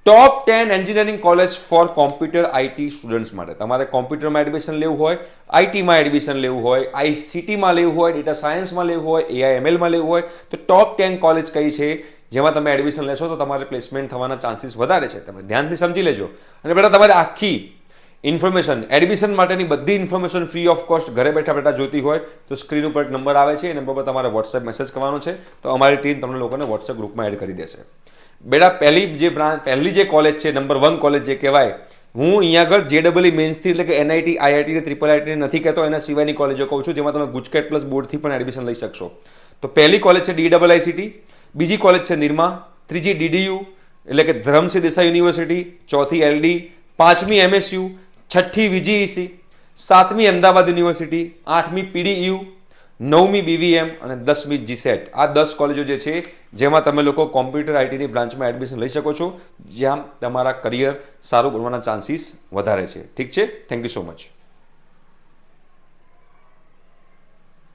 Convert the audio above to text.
Top 10 engineering college for computer IT students માટે. તમારે કોમ્પ્યુટરમાં એડમિશન લેવું હોય, આઈટીમાં એડમિશન લેવું હોય, આઈસીટીમાં લેવું હોય, ડેટા સાયન્સમાં લેવું હોય, એઆઈએમએલમાં લેવું હોય, તો ટોપ 10 કોલેજ કઈ છે જેમાં તમે એડમિશન લેશો તો તમારે પ્લેસમેન્ટ થવાના ચાન્સીસ વધારે છે. તમે ધ્યાનથી સમજી લેજો. અને બેટા તમારે આખી ઇન્ફોર્મેશન, એડમિશન માટેની બધી ઇન્ફોર્મેશન ફ્રી ઓફ કોસ્ટ ઘરે બેઠા બેઠા જોતી હોય તો સ્ક્રીન ઉપર એક નંબર આવે છે, એ નંબર પર તમારે વોટ્સએપ મેસેજ કરવાનો છે, તો અમારી ટીમ તમને લોકોને વોટ્સએપ ગ્રુપમાં એડ કરી દેશે. બેટા પહેલી જે કોલેજ છે, નંબર 1 કોલેજ જે કહેવાય, હું અહીંયા આગળ જેડબલઈ મેન્સથી એટલે કે એનઆઈટી, આઈઆઈટી ને ટ્રિપલ આઈટી નથી કહેતો, એના સિવાયની કોલેજો કહું છું જેમાં તમે ગુજકેટ પ્લસ બોર્ડથી પણ એડમિશન લઈ શકશો. તો પહેલી કોલેજ છે DIICT, બીજી કોલેજ છે નિરમા, ત્રીજી DDU એટલે કે ધરમસિંહ દેસાઈ યુનિવર્સિટી, ચોથી LD, પાંચમી MSU, છઠ્ઠી VGEC, સાતમી અમદાવાદ યુનિવર્સિટી, આઠમી PDU, 9મી BVM અને 10મી GSET. આ 10 કોલેજો જે છે જેમાં તમે લોકો કોમ્પ્યુટર આઈટીની બ્રાન્ચમાં એડમિશન લઈ શકો છો, જ્યાં તમારા કરિયર સારું બનવાના ચાન્સીસ વધારે છે. ઠીક છે, થેન્ક યુ સો મચ.